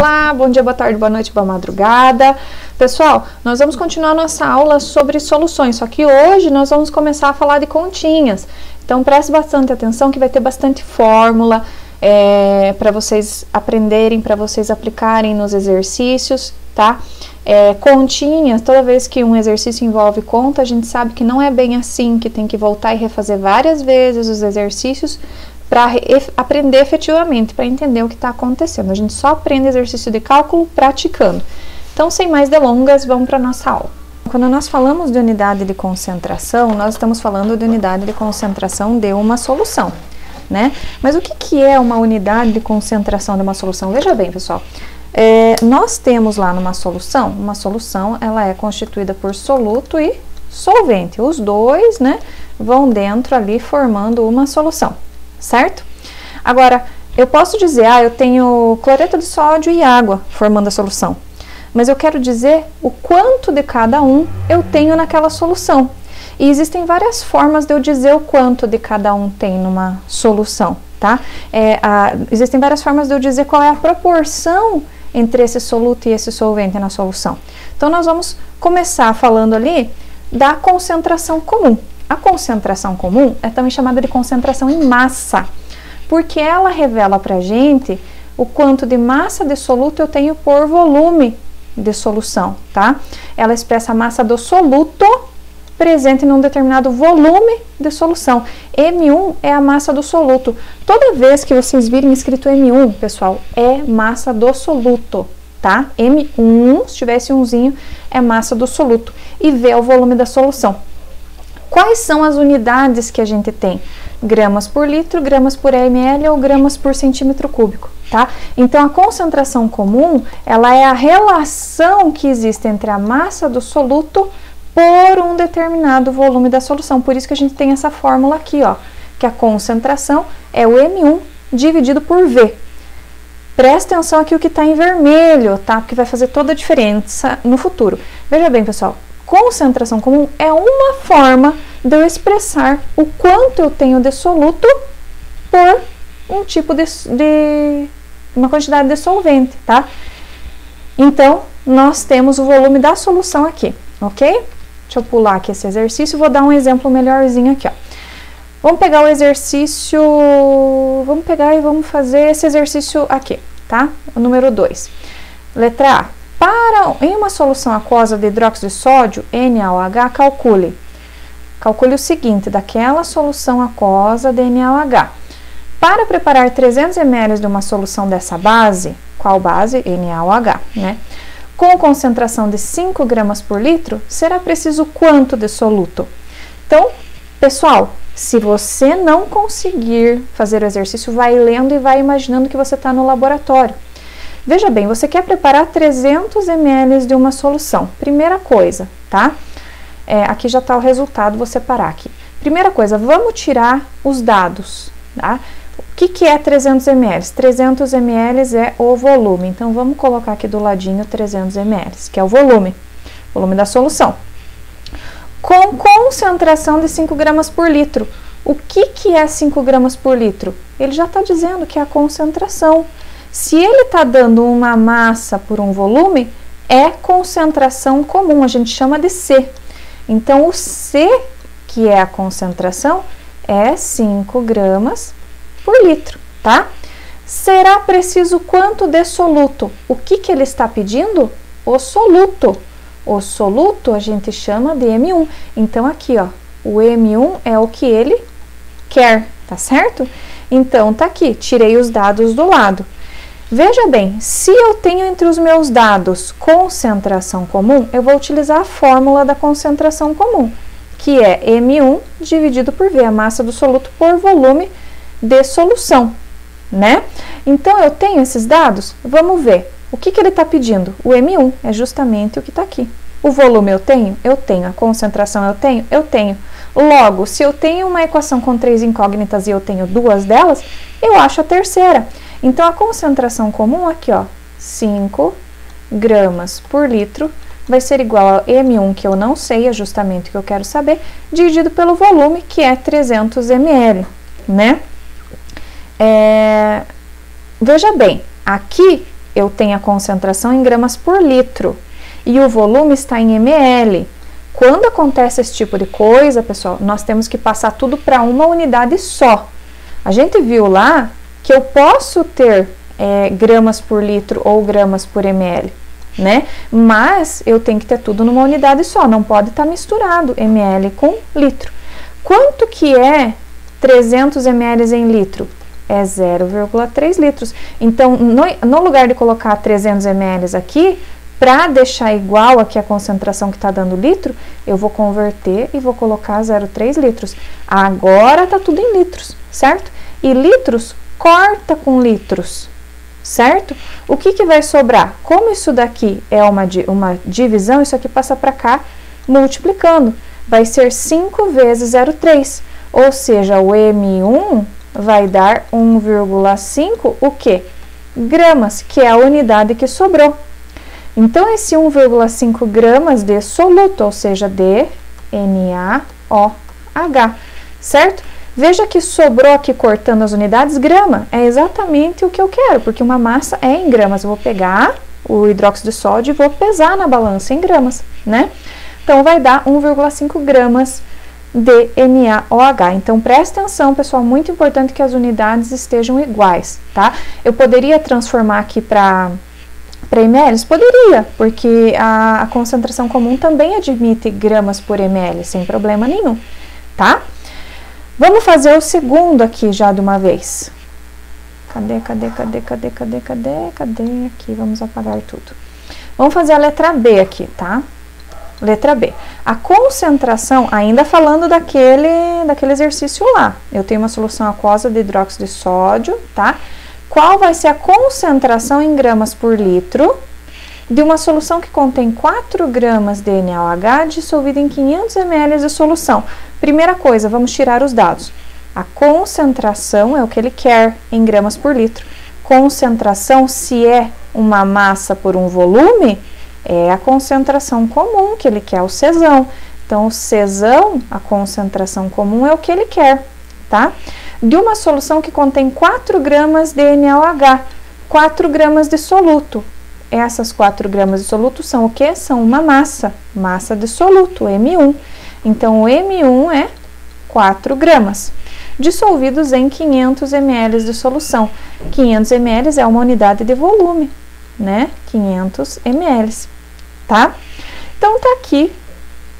Olá, bom dia, boa tarde, boa noite, boa madrugada. Pessoal, nós vamos continuar nossa aula sobre soluções, só que hoje nós vamos começar a falar de continhas. Então, preste bastante atenção que vai ter bastante fórmula para vocês aprenderem, para vocês aplicarem nos exercícios, tá? Continhas, toda vez que um exercício envolve conta, a gente sabe que não é bem assim, que tem que voltar e refazer várias vezes os exercícios para aprender efetivamente, para entender o que está acontecendo. A gente só aprende exercício de cálculo praticando. Então, sem mais delongas, vamos para a nossa aula. Quando nós falamos de unidade de concentração, nós estamos falando de unidade de concentração de uma solução, né? Mas o que é uma unidade de concentração de uma solução? Veja bem, pessoal, nós temos lá numa solução, uma solução ela é constituída por soluto e solvente. Os dois, né, vão dentro ali formando uma solução. Certo? Agora, eu posso dizer, eu tenho cloreto de sódio e água formando a solução, mas eu quero dizer o quanto de cada um eu tenho naquela solução. E existem várias formas de eu dizer o quanto de cada um tem numa solução, tá? Existem várias formas de eu dizer qual é a proporção entre esse soluto e esse solvente na solução. Então, nós vamos começar falando ali da concentração comum. A concentração comum é também chamada de concentração em massa, porque ela revela para a gente o quanto de massa de soluto eu tenho por volume de solução, tá? Ela expressa a massa do soluto presente num determinado volume de solução. M1 é a massa do soluto. Toda vez que vocês virem escrito M1, pessoal, é massa do soluto, tá? M1, se tivesse umzinho, é massa do soluto. E V é o volume da solução. Quais são as unidades que a gente tem? Gramas por litro, gramas por ml ou gramas por centímetro cúbico, tá? Então, a concentração comum, ela é a relação que existe entre a massa do soluto por um determinado volume da solução. Por isso que a gente tem essa fórmula aqui, ó, que a concentração é o M1 dividido por V. Presta atenção aqui o que está em vermelho, tá? Porque vai fazer toda a diferença no futuro. Veja bem, pessoal. Concentração comum é uma forma de eu expressar o quanto eu tenho de soluto por um tipo de uma quantidade de solvente, tá? Então, nós temos o volume da solução aqui, ok? Deixa eu pular aqui esse exercício e vou dar um exemplo melhorzinho aqui, ó. Vamos pegar o exercício, vamos pegar e vamos fazer esse exercício aqui, tá? O número 2. Letra A. Em uma solução aquosa de hidróxido de sódio, NaOH, calcule o seguinte, daquela solução aquosa de NaOH. Para preparar 300 ml de uma solução dessa base, qual base? NaOH, né? Com concentração de 5 gramas por litro, será preciso quanto de soluto? Então, pessoal, se você não conseguir fazer o exercício, vai lendo e vai imaginando que você está no laboratório. Veja bem, você quer preparar 300 ml de uma solução. Primeira coisa, tá? Aqui já está o resultado, vou separar aqui. Primeira coisa, vamos tirar os dados, tá? O que é 300 ml? 300 ml é o volume. Então, vamos colocar aqui do ladinho 300 ml, que é o volume da solução. Com concentração de 5 gramas por litro. O que é 5 gramas por litro? Ele já está dizendo que é a concentração. Se ele está dando uma massa por um volume, é concentração comum, a gente chama de C. Então, o C, que é a concentração, é 5 gramas por litro, tá? Será preciso quanto de soluto? O que ele está pedindo? O soluto. O soluto a gente chama de M1. Então, aqui, ó, o M1 é o que ele quer, tá certo? Então, tá aqui, tirei os dados do lado. Veja bem, se eu tenho entre os meus dados concentração comum, eu vou utilizar a fórmula da concentração comum, que é M1 dividido por V, a massa do soluto por volume de solução, né? Então, eu tenho esses dados, vamos ver. O que ele está pedindo? O M1 é justamente o que está aqui. O volume eu tenho? Eu tenho. A concentração eu tenho? Eu tenho. Logo, se eu tenho uma equação com 3 incógnitas e eu tenho 2 delas, eu acho a terceira. Então, a concentração comum aqui, ó, 5 gramas por litro, vai ser igual a M1, que eu não sei, é justamente o que eu quero saber, dividido pelo volume, que é 300 ml, né? Veja bem, aqui eu tenho a concentração em gramas por litro e o volume está em ml. Quando acontece esse tipo de coisa, pessoal, nós temos que passar tudo para uma unidade só. A gente viu lá que eu posso ter gramas por litro ou gramas por ml, né? Mas eu tenho que ter tudo numa unidade só, não pode estar misturado ml com litro. Quanto que é 300 ml em litro? É 0,3 litros. Então, no lugar de colocar 300 ml aqui, para deixar igual aqui a concentração que está dando litro, eu vou converter e vou colocar 0,3 litros. Agora está tudo em litros, certo? E litros corta com litros, certo? O que que vai sobrar? Como isso daqui é uma divisão, isso aqui passa para cá multiplicando. Vai ser 5 vezes 0,3, ou seja, o M1 vai dar 1,5 o quê? Gramas, que é a unidade que sobrou. Então, esse 1,5 gramas de soluto, ou seja, de NaOH, certo? Veja que sobrou aqui cortando as unidades grama, é exatamente o que eu quero, porque uma massa é em gramas. Eu vou pegar o hidróxido de sódio e vou pesar na balança em gramas, né? Então, vai dar 1,5 gramas de NaOH. Então, presta atenção, pessoal, muito importante que as unidades estejam iguais, tá? Eu poderia transformar aqui para ml? Poderia, porque a concentração comum também admite gramas por ml, sem problema nenhum, tá? Vamos fazer o segundo aqui já de uma vez. Cadê? Aqui, vamos apagar tudo. Vamos fazer a letra B aqui, tá? Letra B. A concentração, ainda falando daquele exercício lá, eu tenho uma solução aquosa de hidróxido de sódio, tá? Qual vai ser a concentração em gramas por litro de uma solução que contém 4 gramas de NaOH dissolvida em 500 ml de solução? Primeira coisa, vamos tirar os dados. A concentração é o que ele quer em gramas por litro. Concentração, se é uma massa por um volume, é a concentração comum que ele quer, o Czão. Então, o Czão, a concentração comum é o que ele quer, tá? De uma solução que contém 4 gramas de NaOH, 4 gramas de soluto. Essas 4 gramas de soluto são o que? São uma massa de soluto, M1. Então, o M1 é 4 gramas, dissolvidos em 500 ml de solução. 500 ml é uma unidade de volume, né? 500 ml, tá? Então, tá aqui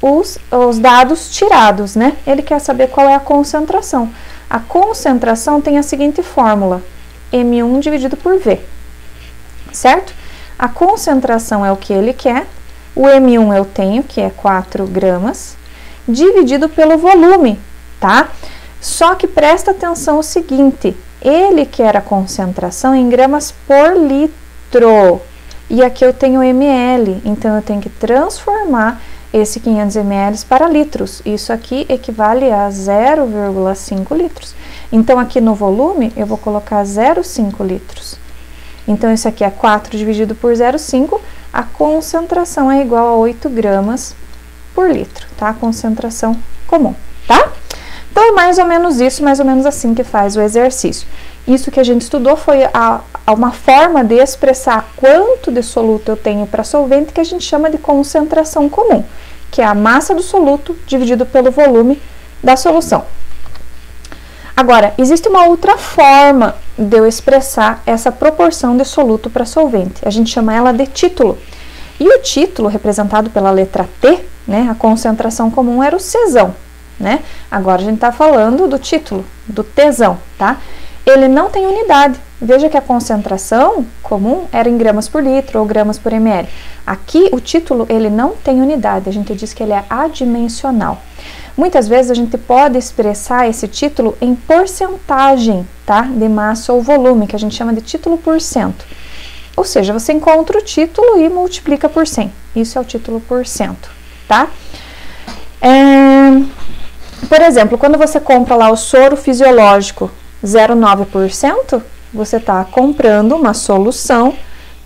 os dados tirados, né? Ele quer saber qual é a concentração. A concentração tem a seguinte fórmula, M1 dividido por V, certo? A concentração é o que ele quer, o M1 eu tenho, que é 4 gramas, dividido pelo volume, tá? Só que presta atenção o seguinte, ele quer a concentração em gramas por litro, e aqui eu tenho ml, então eu tenho que transformar esse 500 ml para litros. Isso aqui equivale a 0,5 litros. Então, aqui no volume, eu vou colocar 0,5 litros. Então, isso aqui é 4 dividido por 0,5. A concentração é igual a 8 gramas por litro, tá? A concentração comum, tá? Então, é mais ou menos isso, mais ou menos assim que faz o exercício. Isso que a gente estudou foi uma forma de expressar quanto de soluto eu tenho para solvente, que a gente chama de concentração comum, que é a massa do soluto dividido pelo volume da solução. Agora, existe uma outra forma de eu expressar essa proporção de soluto para solvente. A gente chama ela de título. E o título, representado pela letra T, né, a concentração comum era o Czão, né? Agora a gente está falando do título, do Tzão, tá? Ele não tem unidade. Veja que a concentração comum era em gramas por litro ou gramas por ml. Aqui, o título, ele não tem unidade. A gente diz que ele é adimensional. Muitas vezes a gente pode expressar esse título em porcentagem, tá? De massa ou volume, que a gente chama de título por cento. Ou seja, você encontra o título e multiplica por 100. Isso é o título por cento, tá? Por exemplo, quando você compra lá o soro fisiológico 0,9%, você está comprando uma solução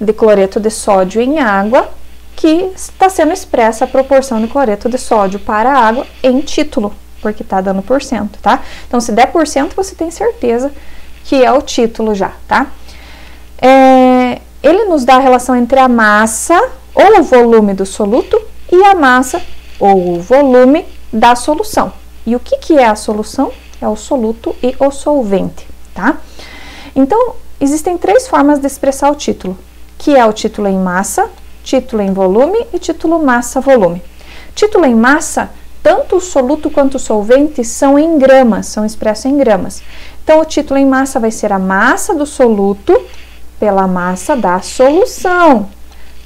de cloreto de sódio em água que está sendo expressa a proporção de cloreto de sódio para a água em título, porque está dando por cento, tá? Então, se der por cento, você tem certeza que é o título já, tá? ele nos dá a relação entre a massa ou o volume do soluto e a massa ou o volume da solução. E o que é a solução? É o soluto e o solvente, tá? Então, existem 3 formas de expressar o título, que é o título em massa, título em volume e título massa-volume. Título em massa, tanto o soluto quanto o solvente são em gramas, são expressos em gramas. Então, o título em massa vai ser a massa do soluto pela massa da solução,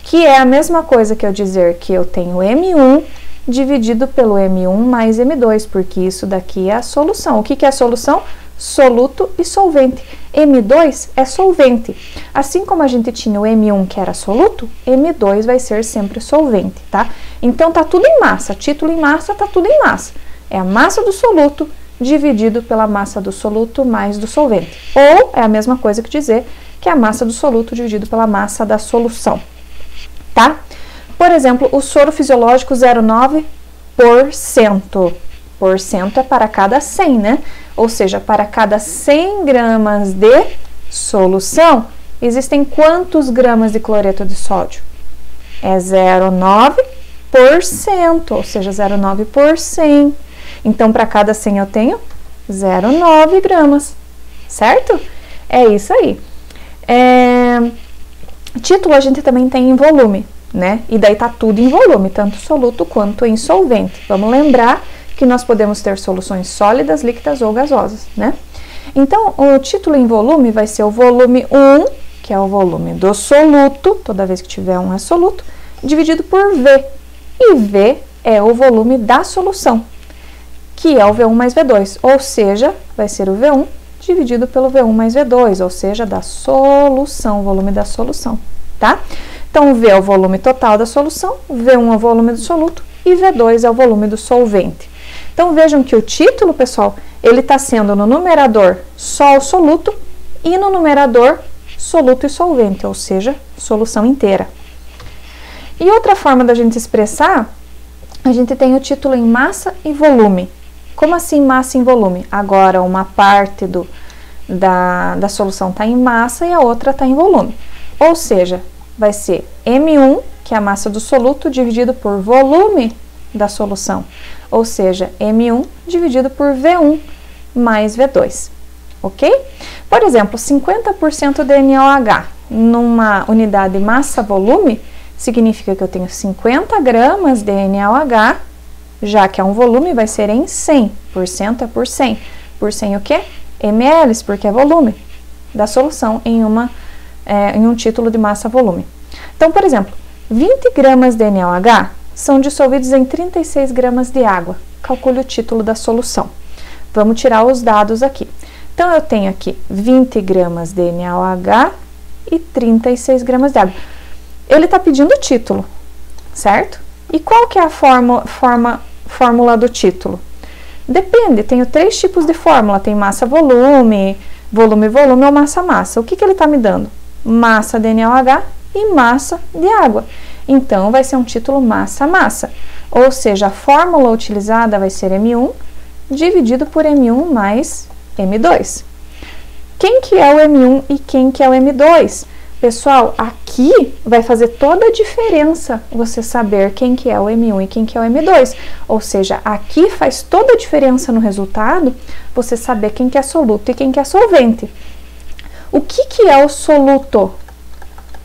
que é a mesma coisa que eu dizer que eu tenho M1 dividido pelo M1 mais M2, porque isso daqui é a solução. O que é a solução? Soluto e solvente. M2 é solvente. Assim como a gente tinha o M1 que era soluto, M2 vai ser sempre solvente, tá? Então, tá tudo em massa. Título em massa, tá tudo em massa. É a massa do soluto dividido pela massa do soluto mais do solvente. Ou é a mesma coisa que dizer que é a massa do soluto dividido pela massa da solução, tá? Por exemplo, o soro fisiológico 0,9%. Porcento é para cada 100, né? Ou seja, para cada 100 gramas de solução, existem quantos gramas de cloreto de sódio? É 0,9%, ou seja, 0,9 por 100. Então, para cada 100 eu tenho 0,9 gramas, certo? É isso aí. Título a gente também tem em volume, né? E daí tá tudo em volume, tanto soluto quanto em solvente. Vamos lembrar que nós podemos ter soluções sólidas, líquidas ou gasosas, né? Então, o título em volume vai ser o volume 1, que é o volume do soluto, toda vez que tiver um é soluto, dividido por V. E V é o volume da solução, que é o V1 mais V2, ou seja, vai ser o V1 dividido pelo V1 mais V2, ou seja, da solução, o volume da solução, tá? Então, V é o volume total da solução, V1 é o volume do soluto e V2 é o volume do solvente. Então, vejam que o título, pessoal, ele está sendo no numerador só o soluto e no numerador soluto e solvente, ou seja, solução inteira. E outra forma da gente expressar, a gente tem o título em massa e volume. Como assim massa e volume? Agora, uma parte da solução está em massa e a outra está em volume. Ou seja, vai ser M1, que é a massa do soluto, dividido por volume da solução. Ou seja, M1 dividido por V1 mais V2, ok? Por exemplo, 50% de NaOH numa unidade massa-volume significa que eu tenho 50 gramas de NaOH, já que é um volume, vai ser em 100%, é por 100. Por 100 o quê? ml, porque é volume da solução em um título de massa-volume. Então, por exemplo, 20 gramas de NaOH são dissolvidos em 36 gramas de água. Calcule o título da solução. Vamos tirar os dados aqui. Então, eu tenho aqui 20 gramas de NaOH e 36 gramas de água. Ele está pedindo o título, certo? E qual que é a fórmula do título? Depende, tenho 3 tipos de fórmula. Tem massa-volume, volume-volume ou massa-massa. O que ele está me dando? Massa de NaOH e massa de água. Então, vai ser um título massa-massa, ou seja, a fórmula utilizada vai ser M1 dividido por M1 mais M2. Quem que é o M1 e quem que é o M2? Pessoal, aqui vai fazer toda a diferença você saber quem que é o M1 e quem que é o M2. Ou seja, aqui faz toda a diferença no resultado você saber quem que é soluto e quem que é solvente. O que é o soluto?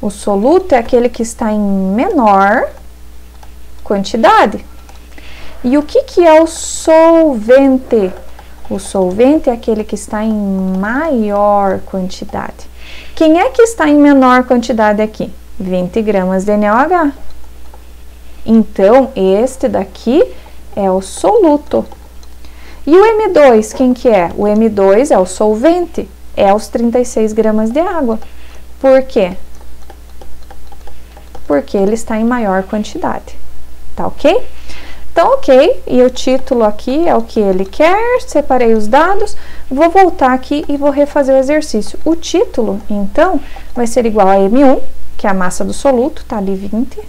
O soluto é aquele que está em menor quantidade. E o que é o solvente? O solvente é aquele que está em maior quantidade. Quem é que está em menor quantidade aqui? 20 gramas de NaOH. Então, este daqui é o soluto. E o M2, quem que é? O M2 é o solvente, é os 36 gramas de água. Por quê? Porque ele está em maior quantidade, tá ok? Então, ok, e o título aqui é o que ele quer, separei os dados, vou voltar aqui e vou refazer o exercício. O título, então, vai ser igual a M1, que é a massa do soluto, tá ali 20,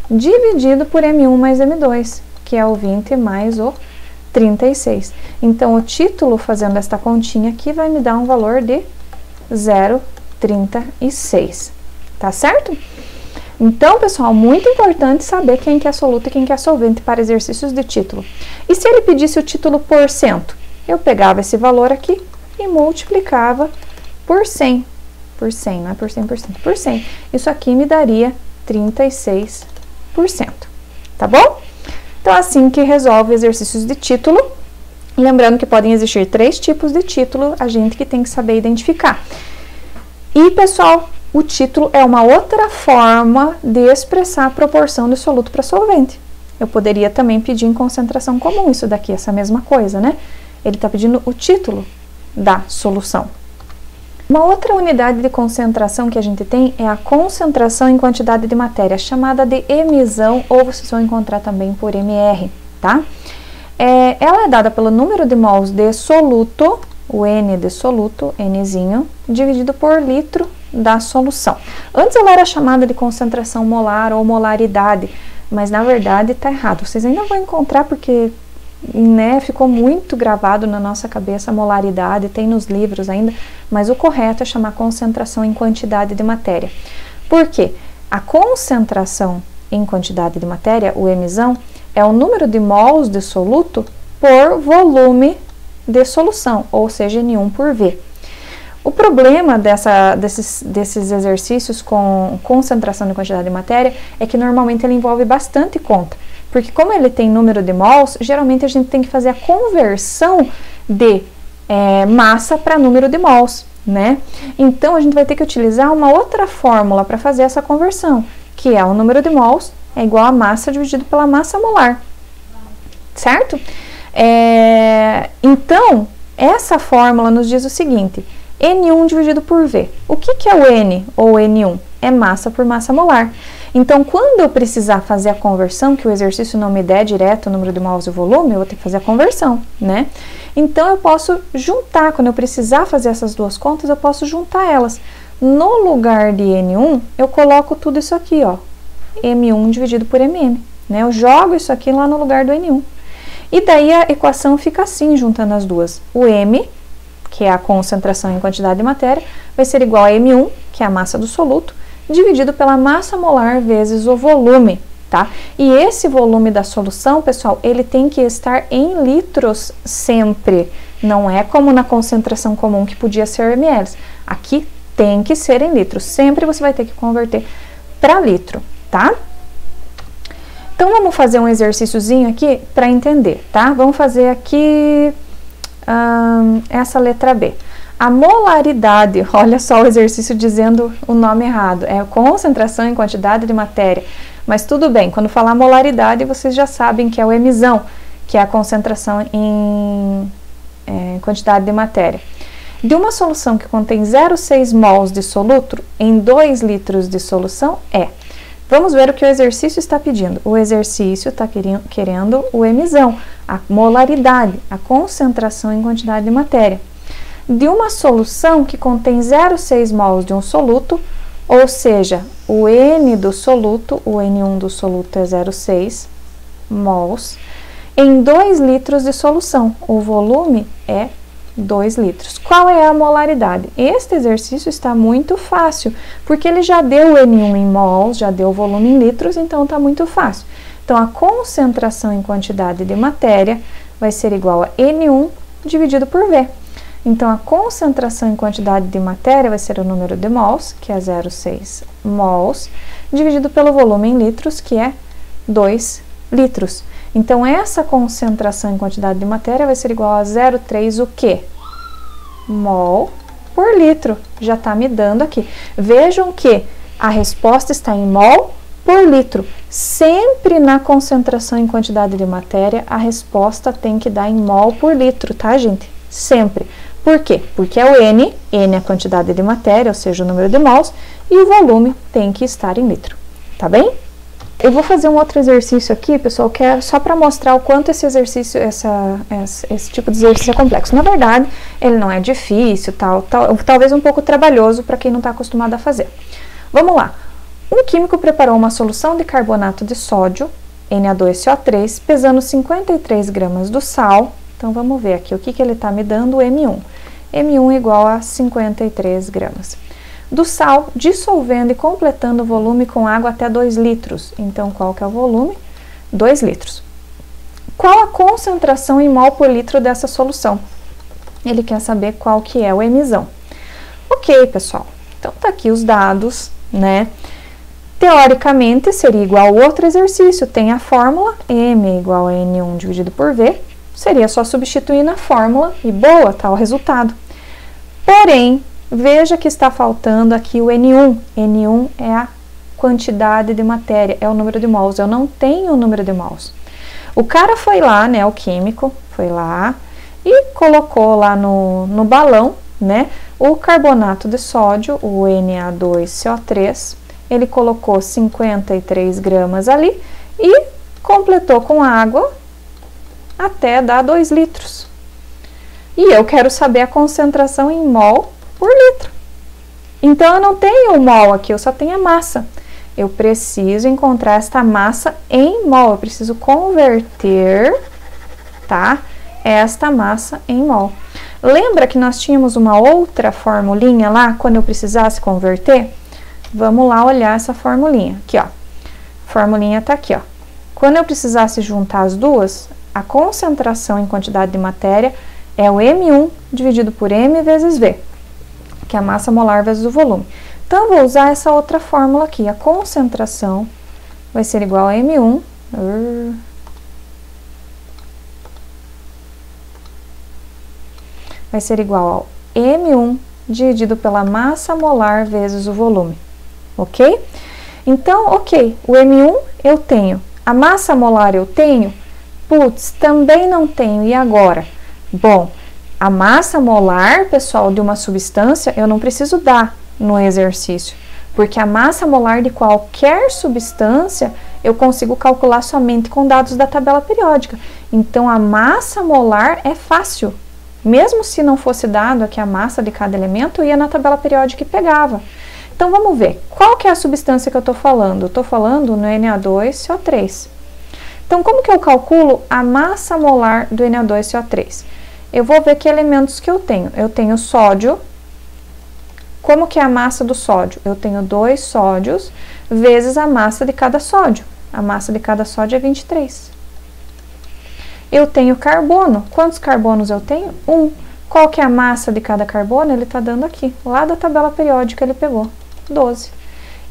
dividido por M1 mais M2, que é o 20 mais o 36. Então, o título, fazendo esta continha aqui, vai me dar um valor de 0,36. tá certo? Então, pessoal, muito importante saber quem que é soluto e quem que é solvente para exercícios de título. E se ele pedisse o título por cento? Eu pegava esse valor aqui e multiplicava por 100. Por 100, não é por 100%, por 100. Isso aqui me daria 36%, tá bom? Então, assim que resolve exercícios de título. Lembrando que podem existir 3 tipos de título, a gente que tem que saber identificar. E, pessoal, o título é uma outra forma de expressar a proporção de soluto para solvente. Eu poderia também pedir em concentração comum isso daqui, essa mesma coisa, né? Ele está pedindo o título da solução. Uma outra unidade de concentração que a gente tem é a concentração em quantidade de matéria, chamada de emissão, ou vocês vão encontrar também por mR, tá? Ela é dada pelo número de mols de soluto, o N de soluto, Nzinho, dividido por litro da solução. Antes ela era chamada de concentração molar ou molaridade, mas na verdade está errado. Vocês ainda vão encontrar porque, né, ficou muito gravado na nossa cabeça a molaridade, tem nos livros ainda, mas o correto é chamar concentração em quantidade de matéria. Por quê? A concentração em quantidade de matéria, o emissão, é o número de mols de soluto por volume de solução, ou seja, N1 por V. O problema desses exercícios com concentração de quantidade de matéria é que normalmente ele envolve bastante conta, porque como ele tem número de mols, geralmente a gente tem que fazer a conversão de massa para número de mols, né? Então a gente vai ter que utilizar uma outra fórmula para fazer essa conversão, que é o número de mols é igual a massa dividido pela massa molar, certo? Então, essa fórmula nos diz o seguinte: N1 dividido por V. O que é o N ou N1? É massa por massa molar. Então, quando eu precisar fazer a conversão, que o exercício não me der direto o número de mols e o volume, eu vou ter que fazer a conversão, né? Então, eu posso juntar, quando eu precisar fazer essas duas contas, eu posso juntar elas. No lugar de N1, eu coloco tudo isso aqui, ó, M1 dividido por MM, né? Eu jogo isso aqui lá no lugar do N1. E daí a equação fica assim, juntando as duas. O M, que é a concentração em quantidade de matéria, vai ser igual a M1, que é a massa do soluto, dividido pela massa molar vezes o volume, tá? E esse volume da solução, pessoal, ele tem que estar em litros sempre. Não é como na concentração comum, que podia ser ml. Aqui tem que ser em litros. Sempre você vai ter que converter para litro, tá? Então, vamos fazer um exercíciozinho aqui para entender, tá? Vamos fazer aqui essa letra B. A molaridade, olha só o exercício dizendo o nome errado, é concentração em quantidade de matéria. Mas tudo bem, quando falar molaridade, vocês já sabem que é o emissão, que é a concentração em quantidade de matéria. De uma solução que contém 0,6 mols de soluto em 2 litros de solução Vamos ver o que o exercício está pedindo. O exercício está querendo o emissão, a molaridade, a concentração em quantidade de matéria. De uma solução que contém 0,6 mols de um soluto, ou seja, o N do soluto, o N1 do soluto é 0,6 mols, em 2 litros de solução. O volume é 2 litros. Qual é a molaridade? Este exercício está muito fácil, porque ele já deu o N1 em mols, já deu o volume em litros, então está muito fácil. Então, a concentração em quantidade de matéria vai ser igual a N1 dividido por V. Então, a concentração em quantidade de matéria vai ser o número de mols, que é 0,6 mols, dividido pelo volume em litros, que é 2 litros. Então, essa concentração em quantidade de matéria vai ser igual a 0,3 o quê? Mol por litro. Já está me dando aqui. Vejam que a resposta está em mol por litro. Sempre na concentração em quantidade de matéria, a resposta tem que dar em mol por litro, tá, gente? Sempre. Por quê? Porque é o N é a quantidade de matéria, ou seja, o número de mols, e o volume tem que estar em litro, tá bem? Eu vou fazer um outro exercício aqui, pessoal, que é só para mostrar o quanto esse exercício, esse tipo de exercício é complexo. Na verdade, ele não é difícil, talvez um pouco trabalhoso para quem não está acostumado a fazer. Vamos lá. Um químico preparou uma solução de carbonato de sódio, Na2CO3, pesando 53 gramas do sal. Então, vamos ver aqui o que ele está me dando, M1. M1 igual a 53 gramas. do sal, dissolvendo e completando o volume com água até 2 litros. Então, qual que é o volume? 2 litros. Qual a concentração em mol por litro dessa solução? Ele quer saber qual que é o Mzão. Ok, pessoal. Então, tá aqui os dados, né? Teoricamente, seria igual ao outro exercício. Tem a fórmula, M é igual a N1 dividido por V. Seria só substituir na fórmula e boa, tá o resultado. Porém, veja que está faltando aqui o N1. N1 é a quantidade de matéria, é o número de mols. Eu não tenho o número de mols. O cara foi lá, né, o químico, foi lá e colocou lá no balão, né, o carbonato de sódio, o Na2CO3. Ele colocou 53 gramas ali e completou com água até dar 2 litros. E eu quero saber a concentração em mol por litro. Então, eu não tenho o mol aqui, eu só tenho a massa. Eu preciso encontrar esta massa em mol, eu preciso converter, tá, esta massa em mol. Lembra que nós tínhamos uma outra formulinha lá, quando eu precisasse converter? Vamos lá olhar essa formulinha. Aqui, ó. A formulinha tá aqui, ó. Quando eu precisasse juntar as duas, a concentração em quantidade de matéria é o M1 dividido por M vezes V, que é a massa molar vezes o volume. Então, eu vou usar essa outra fórmula aqui. A concentração vai ser igual a M1. Vai ser igual ao M1 dividido pela massa molar vezes o volume. Ok? Então, ok, o M1 eu tenho, a massa molar eu tenho, putz, também não tenho, e agora? Bom, a massa molar, pessoal, de uma substância, eu não preciso dar no exercício, porque a massa molar de qualquer substância, eu consigo calcular somente com dados da tabela periódica. Então, a massa molar é fácil. Mesmo se não fosse dado aqui a massa de cada elemento, eu ia na tabela periódica e pegava. Então, vamos ver. Qual que é a substância que eu estou falando? Eu estou falando no Na2CO3. Então, como que eu calculo a massa molar do Na2CO3? Eu vou ver que elementos que eu tenho. Eu tenho sódio. Como que é a massa do sódio? Eu tenho 2 sódios vezes a massa de cada sódio. A massa de cada sódio é 23. Eu tenho carbono. Quantos carbonos eu tenho? 1. Qual que é a massa de cada carbono? Ele está dando aqui. Lá da tabela periódica ele pegou. 12.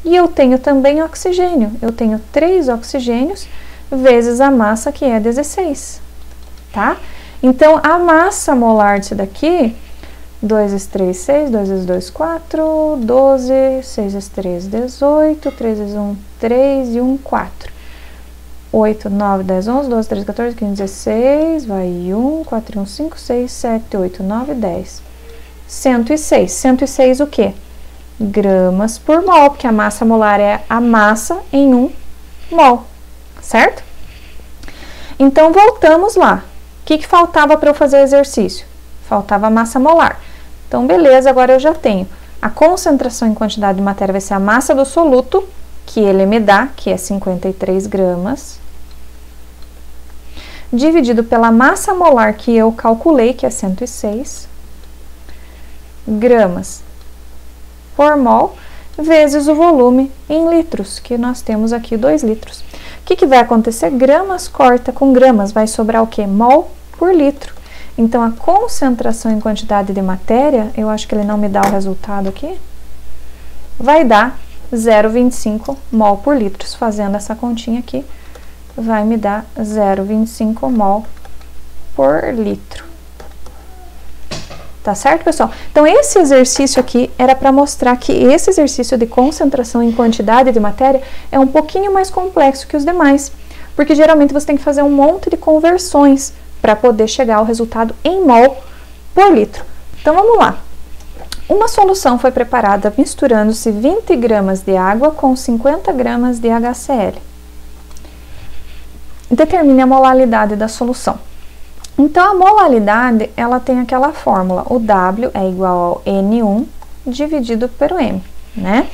E eu tenho também oxigênio. Eu tenho 3 oxigênios vezes a massa, que é 16. Tá? Então, a massa molar disso daqui, 2 vezes 3, 6, 2 vezes 2, 4, 12, 6 vezes 3, 18, 3 vezes 1, 3 e 1, 4. 8, 9, 10, 11, 12, 13, 14, 15, 16, vai 1, 4 e 1, 5, 6, 7, 8, 9, 10. 106. 106 o quê? Gramas por mol, porque a massa molar é a massa em 1 mol, certo? Então, voltamos lá. O que faltava para eu fazer o exercício? Faltava a massa molar. Então, beleza, agora eu já tenho. A concentração em quantidade de matéria vai ser a massa do soluto, que ele me dá, que é 53 gramas, dividido pela massa molar que eu calculei, que é 106 gramas por mol, vezes o volume em litros, que nós temos aqui 2 litros. O que vai acontecer? Gramas corta com gramas, vai sobrar o quê? Mol por litro. Então, a concentração em quantidade de matéria, eu acho que ele não me dá o resultado aqui, vai dar 0,25 mol por litro. Fazendo essa continha aqui, vai me dar 0,25 mol por litro. Tá certo, pessoal? Então, esse exercício aqui era para mostrar que esse exercício de concentração em quantidade de matéria é um pouquinho mais complexo que os demais, porque geralmente você tem que fazer um monte de conversões para poder chegar ao resultado em mol por litro. Então, vamos lá. Uma solução foi preparada misturando-se 20 gramas de água com 50 gramas de HCl. Determine a molalidade da solução. Então, a molalidade, ela tem aquela fórmula, o W é igual ao N1 dividido pelo M, né?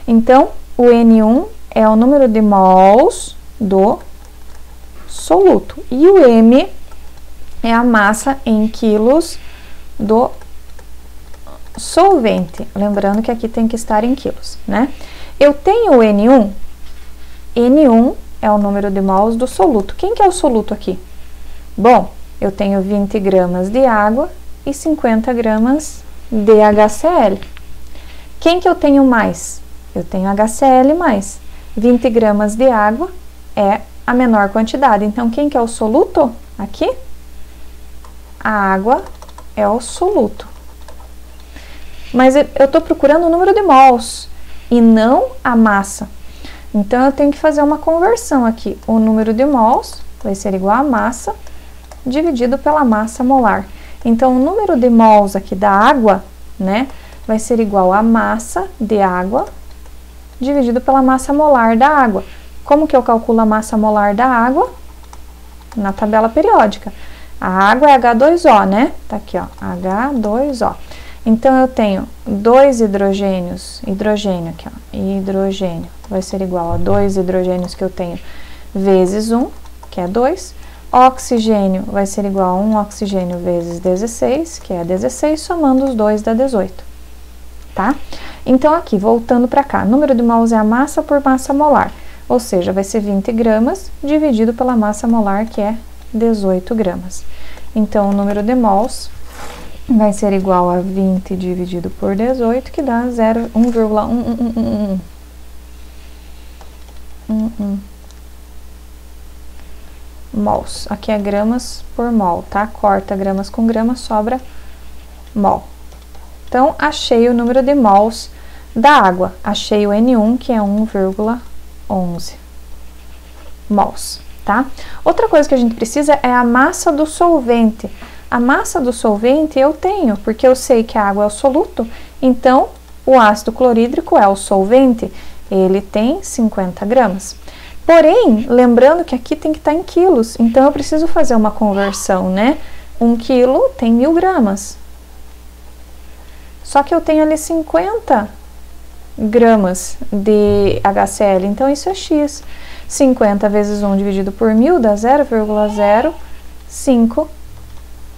Então, o N1 é o número de mols do soluto e o M é a massa em quilos do solvente, lembrando que aqui tem que estar em quilos, né? Eu tenho o N1, N1 é o número de mols do soluto. Quem que é o soluto aqui? Bom, eu tenho 20 gramas de água e 50 gramas de HCl. Quem que eu tenho mais? Eu tenho HCl mais. 20 gramas de água é a menor quantidade. Então, quem que é o soluto aqui? A água é o soluto. Mas eu estou procurando o número de mols e não a massa. Então, eu tenho que fazer uma conversão aqui. O número de mols vai ser igual a massa dividido pela massa molar. Então, o número de mols aqui da água, né, vai ser igual a massa de água dividido pela massa molar da água. Como que eu calculo a massa molar da água? Na tabela periódica. A água é H2O, né? Tá aqui, ó, H2O. Então, eu tenho 2 hidrogênios, hidrogênio aqui, ó, hidrogênio, vai ser igual a 2 hidrogênios que eu tenho vezes 1, que é 2. Oxigênio vai ser igual a 1 oxigênio vezes 16, que é 16, somando os dois dá 18, tá? Então, aqui, voltando para cá, número de mols é a massa por massa molar, ou seja, vai ser 20 gramas dividido pela massa molar, que é 18 gramas. Então, o número de mols vai ser igual a 20 dividido por 18, que dá 1,1111. Mols. Aqui é gramas por mol, tá? Corta gramas com gramas, sobra mol. Então, achei o número de mols da água. Achei o N1, que é 1,11 mols, tá? Outra coisa que a gente precisa é a massa do solvente. A massa do solvente eu tenho, porque eu sei que a água é o soluto, então o ácido clorídrico é o solvente, ele tem 50 gramas. Porém, lembrando que aqui tem que estar em quilos, então eu preciso fazer uma conversão, né? 1 quilo tem 1000 gramas. Só que eu tenho ali 50 gramas de HCl, então isso é X. 50 vezes 1 dividido por 1000 dá 0,05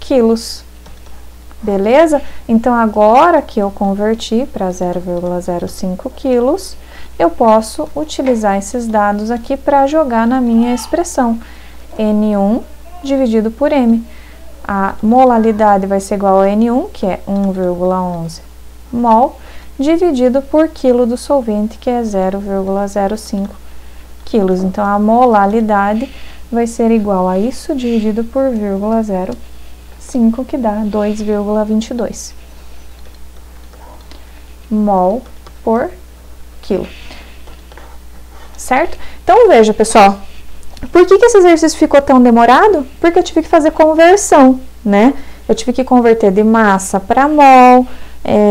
quilos. Beleza? Então, agora que eu converti para 0,05 quilos, eu posso utilizar esses dados aqui para jogar na minha expressão. N1 dividido por M. A molalidade vai ser igual a N1, que é 1,11 mol, dividido por quilo do solvente, que é 0,05 quilos. Então, a molalidade vai ser igual a isso dividido por 0,05, que dá 2,22 mol por quilo. Certo? Então, veja, pessoal, por que esse exercício ficou tão demorado? Porque eu tive que fazer conversão, né? Eu tive que converter de massa para mol,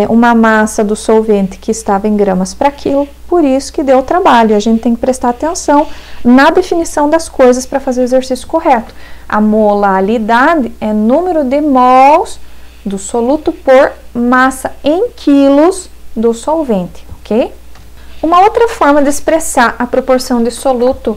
uma massa do solvente que estava em gramas para quilo, por isso que deu trabalho. A gente tem que prestar atenção na definição das coisas para fazer o exercício correto. A molalidade é número de mols do soluto por massa em quilos do solvente, ok? Uma outra forma de expressar a proporção de soluto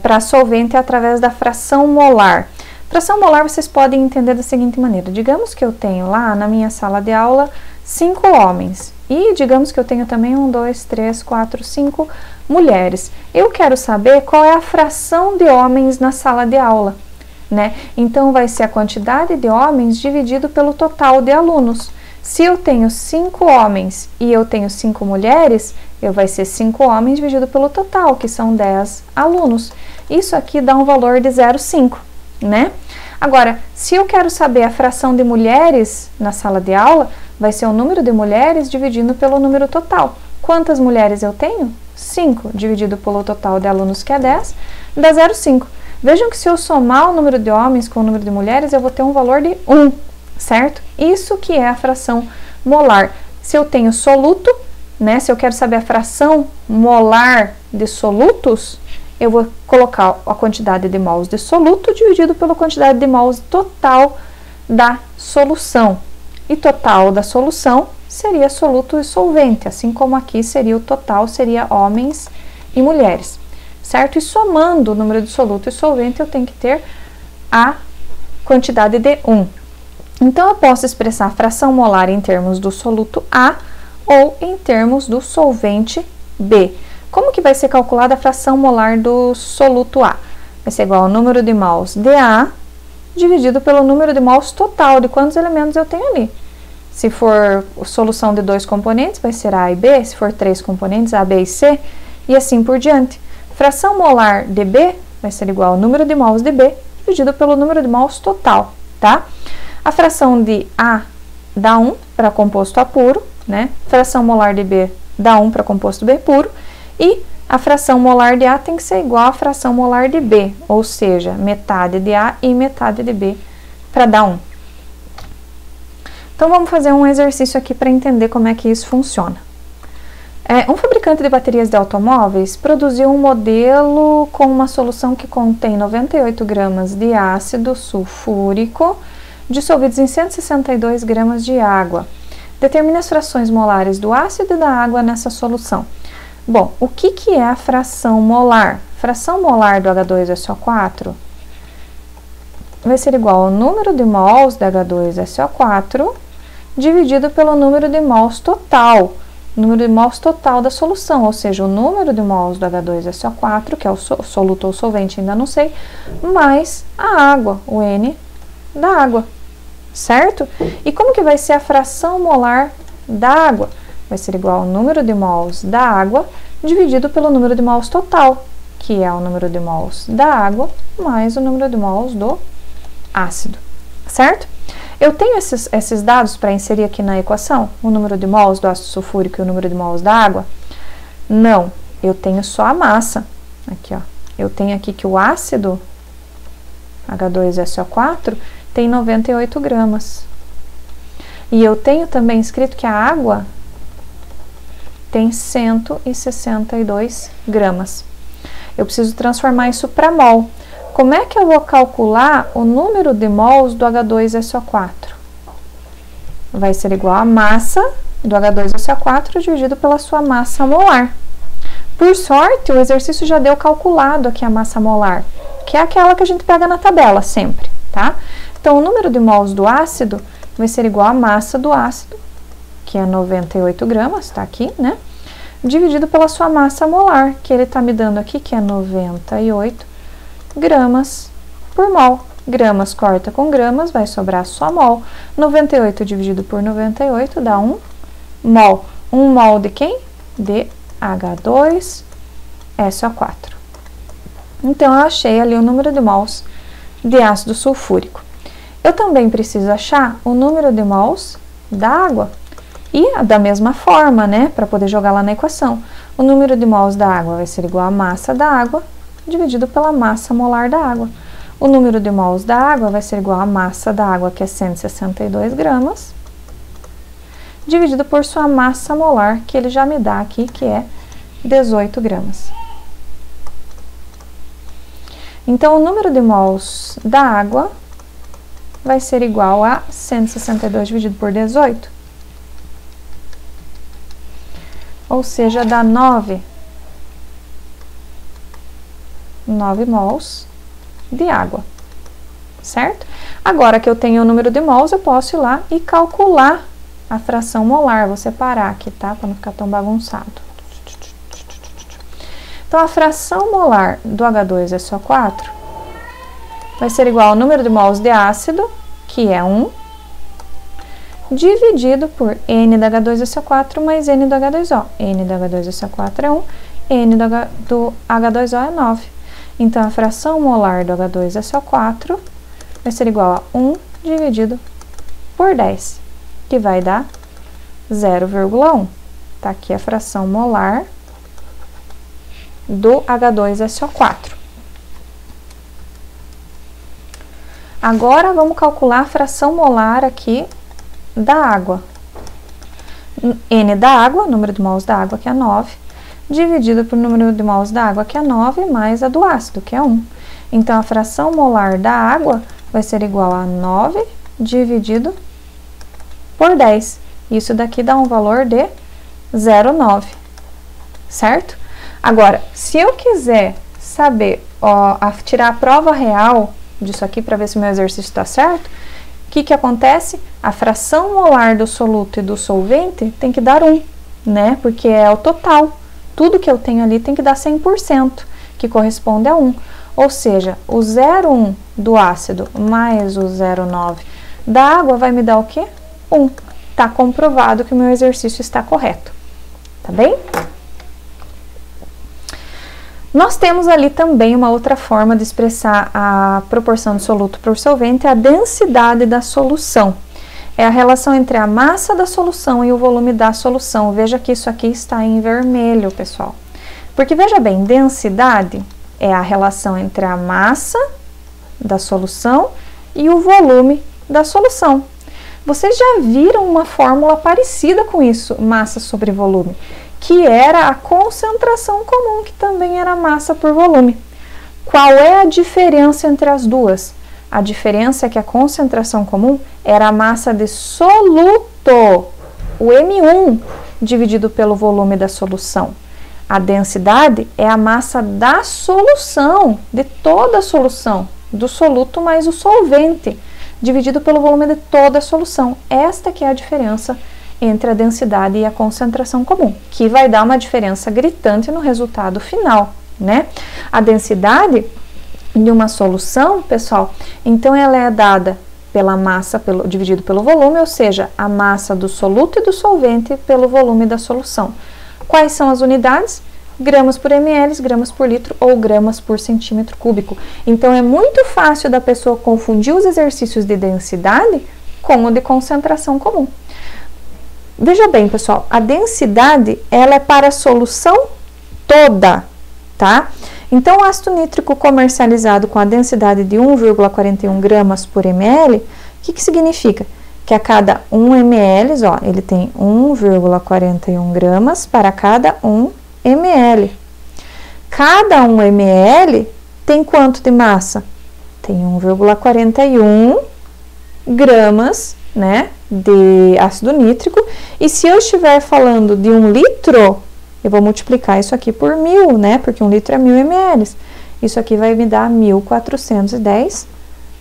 para solvente é através da fração molar. Fração molar vocês podem entender da seguinte maneira: digamos que eu tenho lá na minha sala de aula 5 homens e digamos que eu tenho também 1, 2, 3, 4, 5 mulheres. Eu quero saber qual é a fração de homens na sala de aula, né? Então, vai ser a quantidade de homens dividido pelo total de alunos. Se eu tenho 5 homens e eu tenho 5 mulheres, vai ser 5 homens dividido pelo total, que são 10 alunos. Isso aqui dá um valor de 0,5, né? Agora, se eu quero saber a fração de mulheres na sala de aula, vai ser o número de mulheres dividido pelo número total. Quantas mulheres eu tenho? 5 dividido pelo total de alunos, que é 10, dá 0,5. Vejam que se eu somar o número de homens com o número de mulheres, eu vou ter um valor de 1, certo? Isso que é a fração molar. Se eu tenho soluto, né, se eu quero saber a fração molar de solutos, eu vou colocar a quantidade de mols de soluto dividido pela quantidade de mols total da solução. E total da solução seria soluto e solvente, assim como aqui seria o total, seria homens e mulheres, certo? E somando o número de soluto e solvente, eu tenho que ter a quantidade de 1. Então, eu posso expressar a fração molar em termos do soluto A ou em termos do solvente B. Como que vai ser calculada a fração molar do soluto A? Vai ser igual ao número de mols de A dividido pelo número de mols total de quantos elementos eu tenho ali. Se for solução de 2 componentes, vai ser A e B. Se for 3 componentes, A, B e C, e assim por diante. Fração molar de B vai ser igual ao número de mols de B dividido pelo número de mols total, tá? A fração de A dá 1 para composto A puro, né? Fração molar de B dá 1 para composto B puro, e a fração molar de A tem que ser igual à fração molar de B, ou seja, metade de A e metade de B para dar 1. Então, vamos fazer um exercício aqui para entender como é que isso funciona. Um fabricante de baterias de automóveis produziu um modelo com uma solução que contém 98 gramas de ácido sulfúrico dissolvidos em 162 gramas de água. Determine as frações molares do ácido e da água nessa solução. Bom, o que é a fração molar? Fração molar do H2SO4 vai ser igual ao número de mols de H2SO4 dividido pelo número de mols total, número de mols total da solução, ou seja, o número de mols do H2SO4, que é o soluto ou solvente, ainda não sei, mais a água, o N da água, certo? E como que vai ser a fração molar da água? Vai ser igual ao número de mols da água dividido pelo número de mols total, que é o número de mols da água mais o número de mols do ácido, certo? Eu tenho esses dados para inserir aqui na equação, o número de mols do ácido sulfúrico e o número de mols da água? Não, eu tenho só a massa. Aqui, ó. Eu tenho aqui que o ácido H2SO4 tem 98 gramas. E eu tenho também escrito que a água tem 162 gramas. Eu preciso transformar isso para mol. Como é que eu vou calcular o número de mols do H2SO4? Vai ser igual a massa do H2SO4 dividido pela sua massa molar. Por sorte, o exercício já deu calculado aqui a massa molar, que é aquela que a gente pega na tabela sempre, tá? Então, o número de mols do ácido vai ser igual à massa do ácido, que é 98 gramas, tá aqui, né? Dividido pela sua massa molar, que ele tá me dando aqui, que é 98 gramas por mol. Gramas corta com gramas, vai sobrar só mol. 98 dividido por 98 dá 1 mol. 1 mol de quem? De H2SO4. Então, eu achei ali o número de mols de ácido sulfúrico. Eu também preciso achar o número de mols da água. E da mesma forma, né, para poder jogar lá na equação. O número de mols da água vai ser igual à massa da água dividido pela massa molar da água. O número de mols da água vai ser igual à massa da água, que é 162 gramas, dividido por sua massa molar, que ele já me dá aqui, que é 18 gramas. Então, o número de mols da água vai ser igual a 162 dividido por 18. Ou seja, dá 9 mols de água, certo? Agora que eu tenho o número de mols, eu posso ir lá e calcular a fração molar. Vou separar aqui, tá? Para não ficar tão bagunçado. Então, a fração molar do H2SO4 vai ser igual ao número de mols de ácido, que é 1, dividido por N da H2SO4 mais N do H2O. N do H2SO4 é 1, N do H2O é 9. Então, a fração molar do H2SO4 vai ser igual a 1 dividido por 10, que vai dar 0,1. Tá aqui a fração molar do H2SO4. Agora, vamos calcular a fração molar aqui da água. N da água, número de mols da água, que é 9, dividido por número de mols da água, que é 9, mais a do ácido, que é 1. Então, a fração molar da água vai ser igual a 9 dividido por 10. Isso daqui dá um valor de 0,9, certo? Agora, se eu quiser saber, tirar a prova real disso aqui para ver se o meu exercício está certo, que acontece? A fração molar do soluto e do solvente tem que dar 1, né? Porque é o total. Tudo que eu tenho ali tem que dar 100%, que corresponde a 1. Ou seja, o 0,1 do ácido mais o 0,9 da água vai me dar o quê? 1. Tá comprovado que o meu exercício está correto. Tá bem? Nós temos ali também uma outra forma de expressar a proporção do soluto por solvente, a densidade da solução. É a relação entre a massa da solução e o volume da solução. Veja que isso aqui está em vermelho, pessoal. Porque, veja bem, densidade é a relação entre a massa da solução e o volume da solução. Vocês já viram uma fórmula parecida com isso, massa sobre volume, que era a concentração comum, que também era massa por volume. Qual é a diferença entre as duas? A diferença é que a concentração comum era a massa de soluto, o M1, dividido pelo volume da solução. A densidade é a massa da solução, de toda a solução, do soluto mais o solvente, dividido pelo volume de toda a solução. Esta que é a diferença entre a densidade e a concentração comum, que vai dar uma diferença gritante no resultado final, né? A densidade de uma solução, pessoal, então ela é dada pela massa dividido pelo volume, ou seja, a massa do soluto e do solvente pelo volume da solução. Quais são as unidades? Gramas por ml, gramas por litro ou gramas por centímetro cúbico. Então, é muito fácil da pessoa confundir os exercícios de densidade com o de concentração comum. Veja bem, pessoal, a densidade, ela é para a solução toda, tá? Então, o ácido nítrico comercializado com a densidade de 1,41 gramas por ml, o que significa? Que a cada 1 ml, ó, ele tem 1,41 gramas para cada 1 ml. Cada 1 ml tem quanto de massa? Tem 1,41 gramas, né, de ácido nítrico. E se eu estiver falando de 1 litro, eu vou multiplicar isso aqui por 1000, né, porque 1 litro é 1000 ml. Isso aqui vai me dar 1410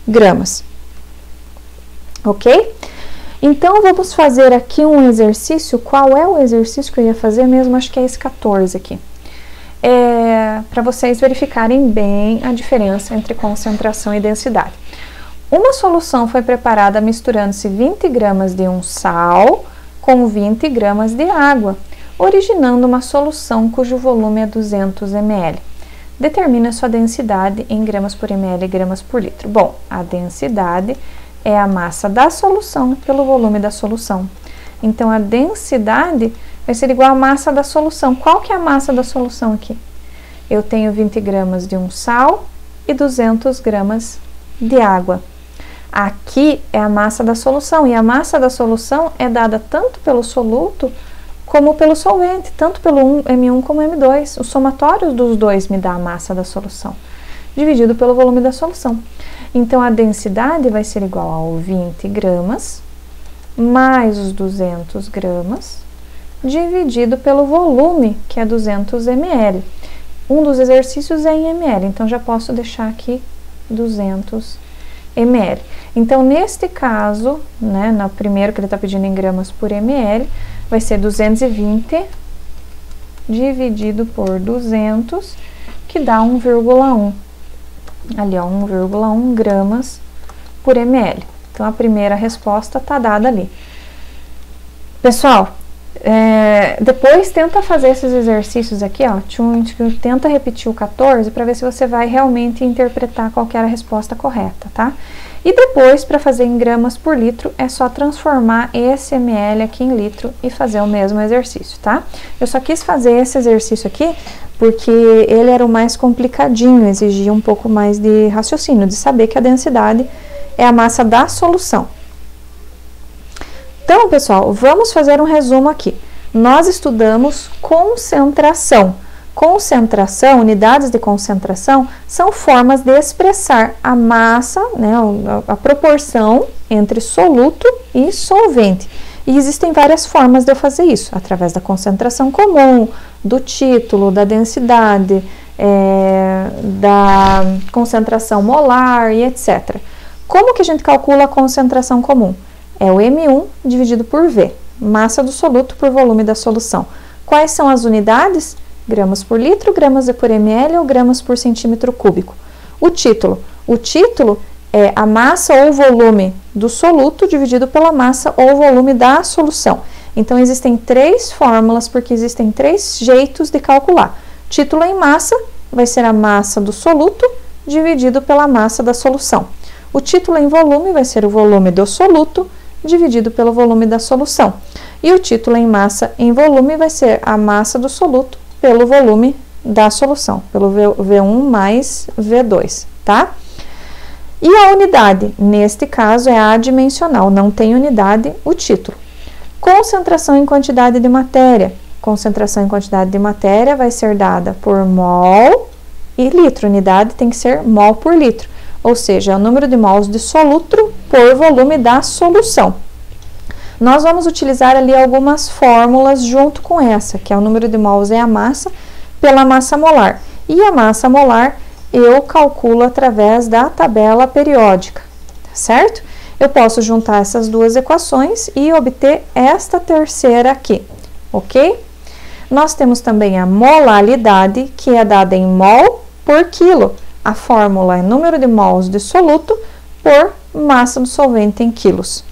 gramas. Ok? Então, vamos fazer aqui um exercício. Qual é o exercício que eu ia fazer mesmo? Acho que é esse 14 aqui. Para vocês verificarem bem a diferença entre concentração e densidade. Uma solução foi preparada misturando-se 20 gramas de um sal com 20 gramas de água, originando uma solução cujo volume é 200 ml. Determine sua densidade em gramas por ml e gramas por litro. Bom, a densidade é a massa da solução pelo volume da solução. Então, a densidade vai ser igual à massa da solução. Qual que é a massa da solução aqui? Eu tenho 20 gramas de um sal e 200 gramas de água. Aqui é a massa da solução, e a massa da solução é dada tanto pelo soluto como pelo solvente, tanto pelo M1 como M2. O somatório dos dois me dá a massa da solução, dividido pelo volume da solução. Então, a densidade vai ser igual ao 20 gramas mais os 200 gramas, dividido pelo volume, que é 200 ml. Um dos exercícios é em ml, então já posso deixar aqui 200 ml. Então, neste caso, né, no primeiro que ele está pedindo em gramas por ml, vai ser 220 dividido por 200, que dá 1,1. Ali, ó, 1,1 gramas por ml. Então, a primeira resposta está dada ali. Pessoal, depois tenta fazer esses exercícios aqui, ó. Tenta repetir o 14 para ver se você vai realmente interpretar qual que era a resposta correta, tá? E depois, para fazer em gramas por litro, é só transformar esse ml aqui em litro e fazer o mesmo exercício, tá? Eu só quis fazer esse exercício aqui porque ele era o mais complicadinho, exigia um pouco mais de raciocínio, de saber que a densidade é a massa da solução. Então, pessoal, vamos fazer um resumo aqui. Nós estudamos concentração. Concentração, unidades de concentração, são formas de expressar a massa, né, a proporção entre soluto e solvente. E existem várias formas de eu fazer isso, através da concentração comum, do título, da densidade, da concentração molar e etc. Como que a gente calcula a concentração comum? É o M1 dividido por V, massa do soluto por volume da solução. Quais são as unidades? Gramas por litro, gramas por ml ou gramas por centímetro cúbico. O título é a massa ou volume do soluto dividido pela massa ou volume da solução. Então, existem 3 fórmulas, porque existem 3 jeitos de calcular. Título em massa vai ser a massa do soluto dividido pela massa da solução. O título em volume vai ser o volume do soluto dividido pelo volume da solução. E o título em massa em volume vai ser a massa do soluto pelo volume da solução, pelo V1 mais V2, tá? E a unidade, neste caso, é adimensional, não tem unidade o título. Concentração em quantidade de matéria. Concentração em quantidade de matéria vai ser dada por mol e litro. Unidade tem que ser mol por litro, ou seja, é o número de mols de soluto por volume da solução. Nós vamos utilizar ali algumas fórmulas junto com essa, que é o número de mols é a massa pela massa molar. E a massa molar eu calculo através da tabela periódica, tá certo? Eu posso juntar essas duas equações e obter esta terceira aqui, ok? Nós temos também a molalidade, que é dada em mol por quilo. A fórmula é número de mols de soluto por massa do solvente em quilos.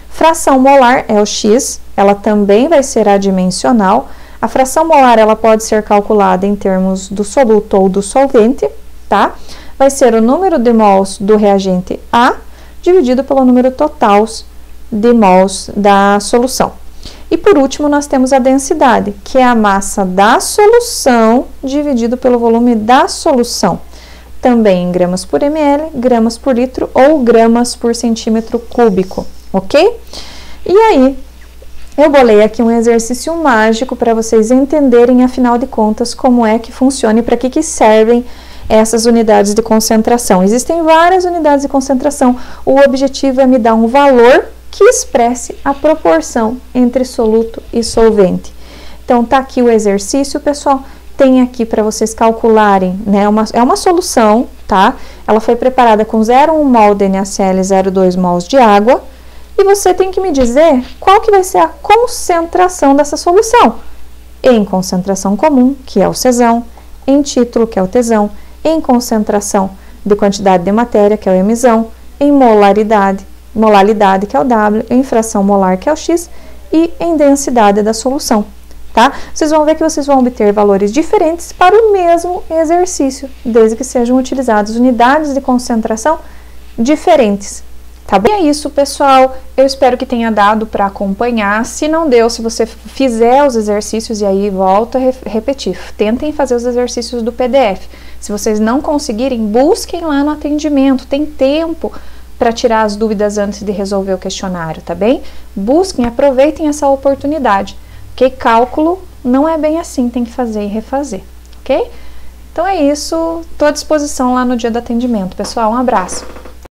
Fração molar é o X, ela também vai ser adimensional. A fração molar ela pode ser calculada em termos do soluto ou do solvente, tá? Vai ser o número de mols do reagente A dividido pelo número total de mols da solução. E por último, nós temos a densidade, que é a massa da solução dividido pelo volume da solução. Também em gramas por ml, gramas por litro ou gramas por centímetro cúbico, ok? E aí, eu bolei aqui um exercício mágico para vocês entenderem, afinal de contas, como é que funciona e para que servem essas unidades de concentração. Existem várias unidades de concentração. O objetivo é me dar um valor que expresse a proporção entre soluto e solvente. Então, tá aqui o exercício, pessoal. Tem aqui para vocês calcularem, né? É uma solução, tá? Ela foi preparada com 0,1 mol de NaCl e 0,2 mols de água. E você tem que me dizer qual que vai ser a concentração dessa solução. Em concentração comum, que é o Czão, em título, que é o Tzão, em concentração de quantidade de matéria, que é o Mzão, em molalidade, que é o W, em fração molar, que é o X, e em densidade da solução, tá? Vocês vão ver que vocês vão obter valores diferentes para o mesmo exercício, desde que sejam utilizadas unidades de concentração diferentes. Tá bem? E é isso, pessoal. Eu espero que tenha dado para acompanhar. Se não deu, se você fizer os exercícios e aí volta a repetir, tentem fazer os exercícios do PDF. Se vocês não conseguirem, busquem lá no atendimento. Tem tempo para tirar as dúvidas antes de resolver o questionário, tá bem? Busquem, aproveitem essa oportunidade, porque cálculo não é bem assim, tem que fazer e refazer, ok? Então é isso. Estou à disposição lá no dia do atendimento, pessoal. Um abraço.